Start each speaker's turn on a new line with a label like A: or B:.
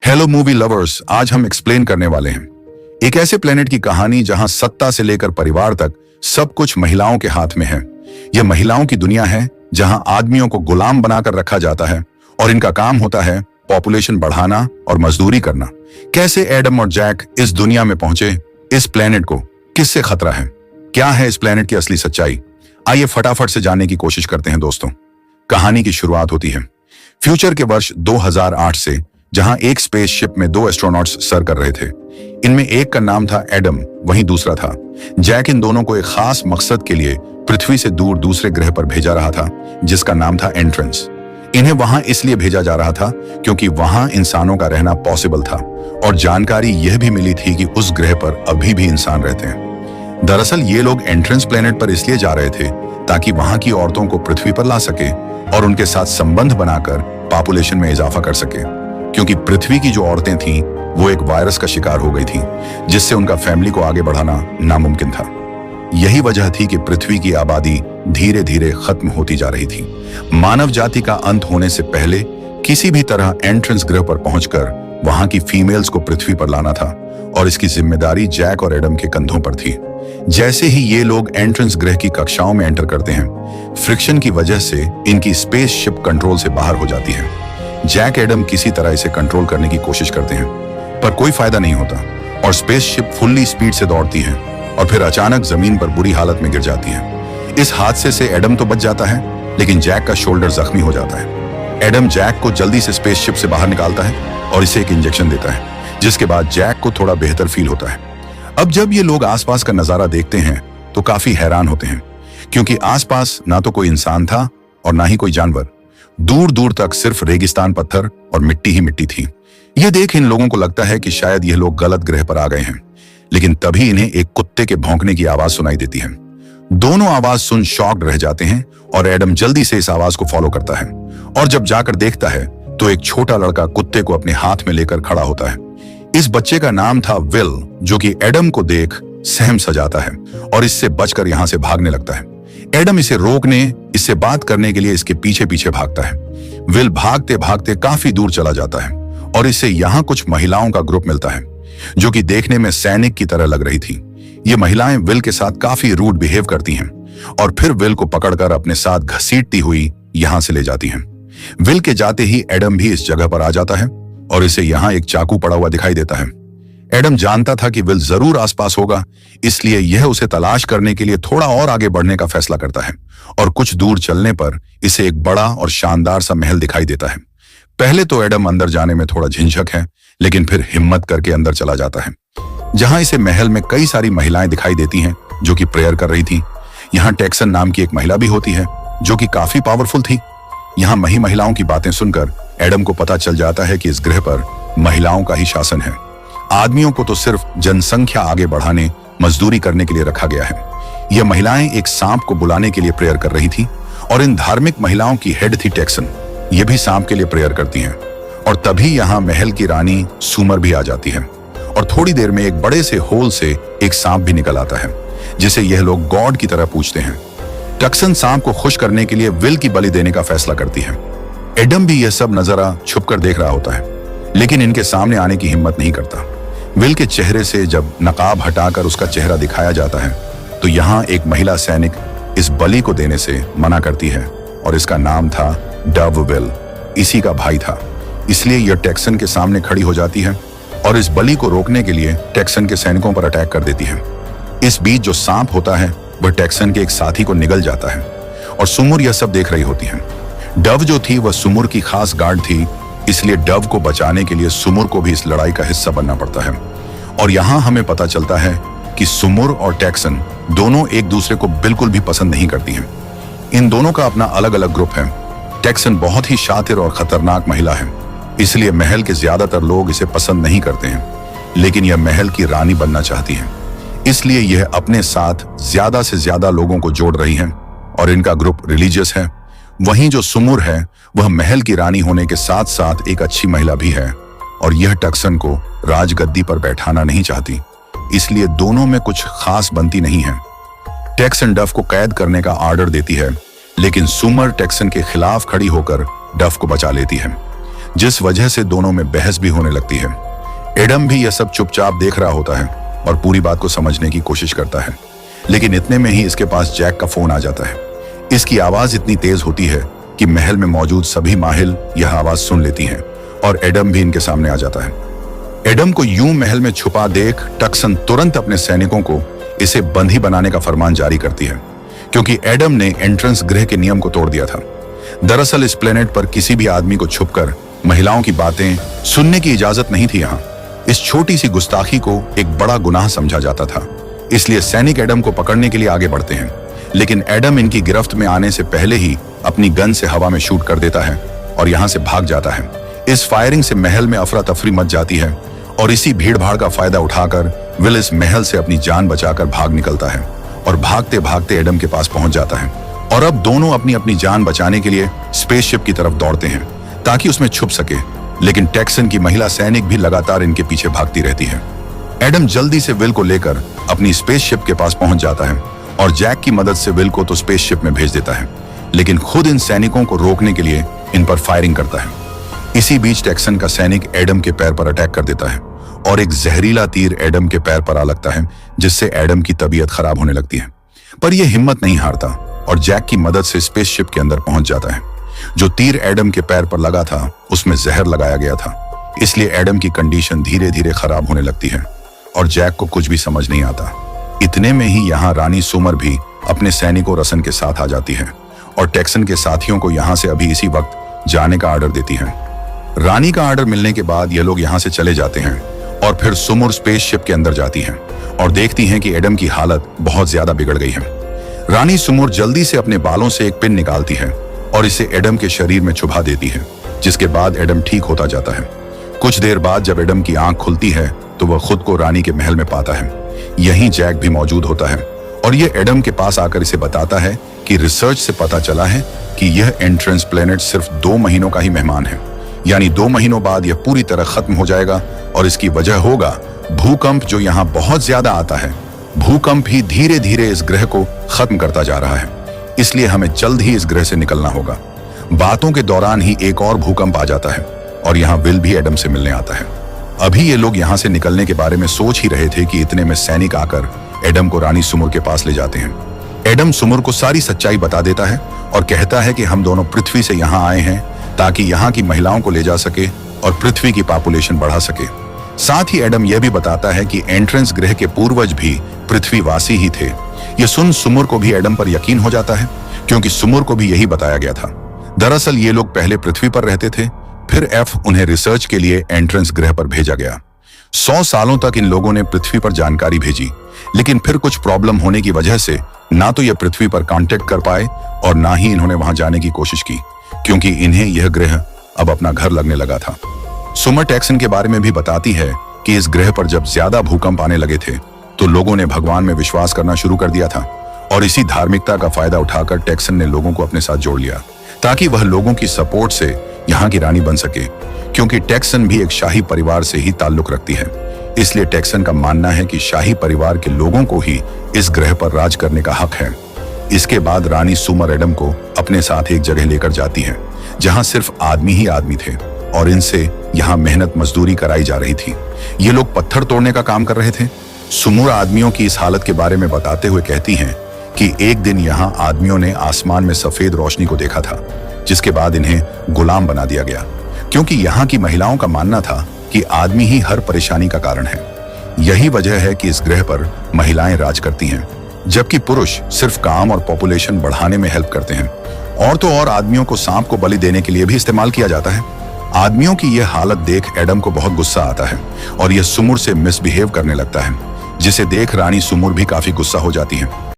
A: Hello movie lovers, आज हम explain करने वाले हैं एक ऐसे प्लेनेट की कहानी जहां सत्ता से लेकर परिवार तक सब कुछ महिलाओं के हाथ में है। यह महिलाओं की दुनिया है जहां आदमियों को गुलाम बनाकर रखा जाता है और इनका काम होता है पॉपुलेशन बढ़ाना और मजदूरी करना। कैसे एडम और जैक इस दुनिया में पहुंचे? इस प्लेनेट को किससे खतरा है? क्या है इस प्लेनेट की असली सच्चाई? आइए फटाफट से जानने की कोशिश करते हैं दोस्तों। कहानी की शुरुआत होती है फ्यूचर के वर्ष 2008 से, जहां एक स्पेसशिप में 2 एस्ट्रोनॉट्स सर कर रहे थे। इनमें एक का नाम था एडम, वहीं दूसरा था जैक। इन दोनों को एक खास मकसद के लिए पृथ्वी से दूर दूसरे ग्रह पर भेजा रहा था, जिसका नाम था एंट्रेंस। इन्हें वहां इसलिए भेजा जा रहा था क्योंकि वहां इंसानों का रहना पॉसिबल था और जानकारी यह भी मिली थी कि उस ग्रह पर अभी भी इंसान रहते हैं। दरअसल ये लोग एंट्रेंस प्लेनेट पर इसलिए जा रहे थे ताकि वहां की औरतों को पृथ्वी पर ला सके और उनके साथ संबंध बनाकर पॉपुलेशन में इजाफा कर सके, क्योंकि पृथ्वी की जो औरतें थीं वो एक वायरस का शिकार हो गई थीं, जिससे उनका फैमिली को आगे बढ़ाना नामुमकिन था। यही वजह थी कि पृथ्वी की आबादी धीरे धीरे खत्म होती जा रही थी। मानव जाति का अंत होने से पहले किसी भी तरह एंट्रेंस ग्रह पर पहुंचकर वहां की फीमेल्स को पृथ्वी पर लाना था और इसकी जिम्मेदारी जैक और एडम के कंधों पर थी। जैसे ही ये लोग एंट्रेंस ग्रह की कक्षाओं में एंटर करते हैं, फ्रिक्शन की वजह से इनकी स्पेसशिप कंट्रोल से बाहर हो जाती है। जैक एडम किसी तरह इसे कंट्रोल करने की कोशिश करते हैं, पर कोई फायदा नहीं होता और स्पेसशिप फुल्ली स्पीड से दौड़ती है और फिर अचानक जमीन पर बुरी हालत में गिर जाती है। इस हादसे से एडम तो बच जाता है, लेकिन जैक का शोल्डर जख्मी हो जाता है। एडम जैक को जल्दी से स्पेसशिप से बाहर निकालता है और इसे एक इंजेक्शन देता है, जिसके बाद जैक को थोड़ा बेहतर फील होता है। अब जब ये लोग आसपास का नजारा देखते हैं तो काफी हैरान होते हैं, क्योंकि आसपास ना तो कोई इंसान था और ना ही कोई जानवर। दूर दूर तक सिर्फ रेगिस्तान, पत्थर और मिट्टी ही मिट्टी थी। यह देख इन लोगों को लगता है कि शायद ये लोग गलत ग्रह पर आ गए हैं, लेकिन तभी इन्हें एक कुत्ते के भौंकने की आवाज सुनाई देती है। दोनों आवाज सुन शॉक्ड रह जाते हैं और एडम जल्दी से इस आवाज को फॉलो करता है और जब जाकर देखता है तो एक छोटा लड़का कुत्ते को अपने हाथ में लेकर खड़ा होता है। इस बच्चे का नाम था विल, जो कि एडम को देख सहम सजाता है और इससे बचकर यहां से भागने लगता है। एडम इसे रोकने, इससे बात करने के लिए इसके पीछे पीछे भागता है। विल भागते भागते काफी दूर चला जाता है और इसे यहाँ कुछ महिलाओं का ग्रुप मिलता है, जो कि देखने में सैनिक की तरह लग रही थी। ये महिलाएं विल के साथ काफी रूड बिहेव करती हैं और फिर विल को पकड़कर अपने साथ घसीटती हुई यहाँ से ले जाती हैं। विल के जाते ही एडम भी इस जगह पर आ जाता है और इसे यहाँ एक चाकू पड़ा हुआ दिखाई देता है। एडम जानता था कि विल जरूर आसपास होगा, इसलिए यह उसे तलाश करने के लिए थोड़ा और आगे बढ़ने का फैसला करता है और कुछ दूर चलने पर इसे एक बड़ा और शानदार सा महल दिखाई देता है। पहले तो एडम अंदर जाने में थोड़ा झिझक है, लेकिन फिर हिम्मत करके अंदर चला जाता है, जहां इसे महल में कई सारी महिलाएं दिखाई देती हैं जो कि प्रेयर कर रही थी। यहाँ टेक्सन नाम की एक महिला भी होती है जो कि काफी पावरफुल थी। यहाँ महिलाओं की बातें सुनकर एडम को पता चल जाता है कि इस ग्रह पर महिलाओं का ही शासन है। आदमियों को तो सिर्फ जनसंख्या आगे बढ़ाने, मजदूरी करने के लिए रखा गया है। यह महिलाएं एक सांप को बुलाने के लिए प्रेयर कर रही थी और इन धार्मिक महिलाओं की हेड थी टेक्सन। ये भी सांप के लिए प्रेयर करती हैं और तभी यहाँ महल की रानी सुमर भी आ जाती है और थोड़ी देर में एक बड़े से होल से एक सांप भी निकल आता है, जिसे यह लोग गॉड की तरह पूजते हैं। टेक्सन सांप को खुश करने के लिए विल की बलि देने का फैसला करती है। एडम भी यह सब नजारा छुपकर देख रहा होता है, लेकिन इनके सामने आने की हिम्मत नहीं करता। विल के चेहरे से जब नकाब हटाकर उसका चेहरा दिखाया जाता है तो यहाँ एक महिला सैनिक इस बलि को देने से मना करती है और इसका नाम था डव। विल इसी का भाई था, इसलिए यह टेक्सन के सामने खड़ी हो जाती है और इस बलि को रोकने के लिए टेक्सन के सैनिकों पर अटैक कर देती है। इस बीच जो सांप होता है वह टेक्सन के एक साथी को निगल जाता है और सुमुर यह सब देख रही होती है। डव जो थी वह सुमुर की खास गार्ड थी, इसलिए डव को बचाने के लिए सुमुर को भी इस लड़ाई का हिस्सा बनना पड़ता है। और यहाँ हमें पता चलता है कि सुमुर और टेक्सन दोनों एक दूसरे को बिल्कुल भी पसंद नहीं करती हैं। इन दोनों का अपना अलग अलग ग्रुप है। टेक्सन बहुत ही शातिर और खतरनाक महिला है, इसलिए महल के ज्यादातर लोग इसे पसंद नहीं करते हैं, लेकिन यह महल की रानी बनना चाहती है, इसलिए यह अपने साथ ज्यादा से ज्यादा लोगों को जोड़ रही है और इनका ग्रुप रिलीजियस है। वहीं जो सुमुर है वह महल की रानी होने के साथ साथ एक अच्छी महिला भी है और यह टेक्सन को राजगद्दी पर बैठाना नहीं चाहती, इसलिए दोनों में कुछ खास बनती नहीं है। टेक्सन डफ को कैद करने का ऑर्डर देती है, लेकिन सुमर टेक्सन के खिलाफ खड़ी होकर डफ को बचा लेती है। जिस वजह से दोनों में बहस भी होने लगती है। एडम भी यह सब चुपचाप देख रहा होता है और पूरी बात को समझने की कोशिश करता है, लेकिन इतने में ही इसके पास जैक का फोन आ जाता है। इसकी आवाज इतनी तेज होती है कि महल में मौजूद सभी माहिल यह आवाज सुन लेती हैं और एडम भी इनके सामने आ जाता है। एडम को यूं महल में छुपा देख टक्सन तुरंत अपने सैनिकों को इसे बंदी बनाने का फरमान जारी करती है, क्योंकि एडम ने एंट्रेंस गृह के नियम को तोड़ दिया था। दरअसल इस प्लेनेट पर किसी भी आदमी को छुपकर महिलाओं की बातें सुनने की इजाजत नहीं थी। यहाँ इस छोटी सी गुस्ताखी को एक बड़ा गुनाह समझा जाता था, इसलिए सैनिक एडम को पकड़ने के लिए आगे बढ़ते हैं, लेकिन एडम इनकी गिरफ्त में आने से पहले ही अपनी गन से हवा में शूट कर देता है और यहाँ से भाग जाता है। इस फायरिंग से महल में अफरा तफरी मच जाती है और इसी भीड़ भाड़ का फायदा उठाकर विल इस महल से अपनी जान बचाकर भाग निकलता है और भागते भागते एडम के पास पहुंच जाता है। और अब दोनों अपनी अपनी जान बचाने के लिए स्पेसशिप की तरफ दौड़ते हैं ताकि उसमें छुप सके, लेकिन टेक्सन की महिला सैनिक भी लगातार इनके पीछे भागती रहती है। एडम जल्दी से विल को लेकर अपनी स्पेसशिप के पास पहुंच जाता है और जैक की मदद से विल को तो स्पेसशिप में भेज देता है, लेकिन खुद इन सैनिकों को रोकने के लिए इन पर फायरिंग करता है। इसी बीच टेक्सन का सैनिक एडम के पैर पर अटैक कर देता है और एक जहरीला तीर एडम के पैर पर आ लगता है, जिससे एडम की तबीयत खराब होने लगती है। पर यह हिम्मत नहीं हारता और जैक की मदद से स्पेसशिप के अंदर पहुंच जाता है। जो तीर एडम के पैर पर लगा था उसमें जहर लगाया गया था, इसलिए एडम की कंडीशन धीरे धीरे खराब होने लगती है और जैक को कुछ भी समझ नहीं आता। इतने में ही यहाँ रानी सुमर भी अपने सैनिकों रसन के साथ आ जाती है और टेक्सन के साथियों को यहाँ से अभी इसी वक्त जाने का ऑर्डर देती है। रानी का ऑर्डर मिलने के बाद ये लोग यहाँ से चले जाते हैं और फिर सुमुर स्पेसशिप के अंदर जाती हैं और देखती हैं कि एडम की हालत बहुत ज्यादा बिगड़ गई है। रानी सुमुर जल्दी से अपने बालों से एक पिन निकालती है और इसे एडम के शरीर में चुभा देती है, जिसके बाद एडम ठीक होता जाता है। कुछ देर बाद जब एडम की आंख खुलती है तो वह खुद को रानी के महल में पाता है। यहीं जैक भी मौजूद होता है और यह एडम के पास आकर इसे बताता है कि रिसर्च से पता चला है कि यह एंट्रेंस प्लेनेट सिर्फ 2 महीनों का ही मेहमान है, यानी 2 महीनों बाद यह पूरी तरह खत्म हो जाएगा और इसकी वजह होगा भूकंप, जो यहाँ बहुत ज्यादा आता है। भूकंप ही धीरे धीरे इस ग्रह को खत्म करता जा रहा है, इसलिए हमें जल्द ही इस ग्रह से निकलना होगा। बातों के दौरान ही एक और भूकंप आ जाता है और यहाँ विल भी एडम से मिलने आता है। अभी ये लोग यहाँ से निकलने के बारे में सोच ही रहे थे कि इतने में सैनिक आकर एडम को रानी सुमुर के पास ले जाते हैं। एडम सुमुर को सारी सच्चाई बता देता है और कहता है कि हम दोनों पृथ्वी से यहाँ आए हैं ताकि यहाँ की महिलाओं को ले जा सके और पृथ्वी की पॉपुलेशन बढ़ा सके। साथ ही एडम यह भी बताता है कि एंट्रेंस ग्रह के पूर्वज भी पृथ्वीवासी ही थे। यह सुन सुमुर को भी एडम पर यकीन हो जाता है, क्योंकि सुमुर को भी यही बताया गया था। दरअसल ये लोग पहले पृथ्वी पर रहते थे, फिर उन्हें रिसर्च के लिए एंट्रेंस ग्रह पर भेजा गया। 100 सालों तक इन लोगों ने पृथ्वी पर जानकारी भेजी, लेकिन फिर कुछ प्रॉब्लम होने की वजह से ना तो ये पृथ्वी पर कांटेक्ट कर पाए और ना ही इन्होंने वहां जाने की कोशिश की, क्योंकि इन्हें यह ग्रह अब अपना घर लगने लगा था। सुमर टेक्सन के बारे में भी बताती है कि इस ग्रह पर जब ज्यादा भूकंप आने लगे थे तो लोगों ने भगवान में विश्वास करना शुरू कर दिया था और इसी धार्मिकता का फायदा उठाकर टेक्सन ने लोगों को अपने साथ जोड़ लिया ताकि वह लोगों की सपोर्ट से यहाँ की रानी बन सके, क्योंकि टेक्सन भी एक शाही परिवार से ही ताल्लुक रखती है। इसलिए टेक्सन का मानना है कि शाही परिवार के लोगों को ही इस ग्रह पर राज करने का हक है। इसके बाद रानी सुमर एडम को अपने साथ एक जगह लेकर जाती है जहां सिर्फ आदमी ही आदमी थे और इनसे यहाँ मेहनत मजदूरी कराई जा रही थी। ये लोग पत्थर तोड़ने का काम कर रहे थे। सुमुर आदमियों की इस हालत के बारे में बताते हुए कहती हैं कि एक दिन यहाँ आदमियों ने आसमान में सफेद रोशनी को देखा था, जिसके बाद इन्हें गुलाम बना दिया गया, क्योंकि यहाँ की महिलाओं का मानना था कि आदमी ही हर परेशानी का कारण है। यही वजह है कि इस ग्रह पर महिलाएं राज करती हैं, जबकि पुरुष सिर्फ काम और पॉपुलेशन बढ़ाने में हेल्प करते हैं। और तो और आदमियों को सांप को बलि देने के लिए भी इस्तेमाल किया जाता है। आदमियों की यह हालत देख एडम को बहुत गुस्सा आता है और यह सुमुर से मिसबिहेव करने लगता है, जिसे देख रानी सुमुर भी काफी गुस्सा हो जाती है।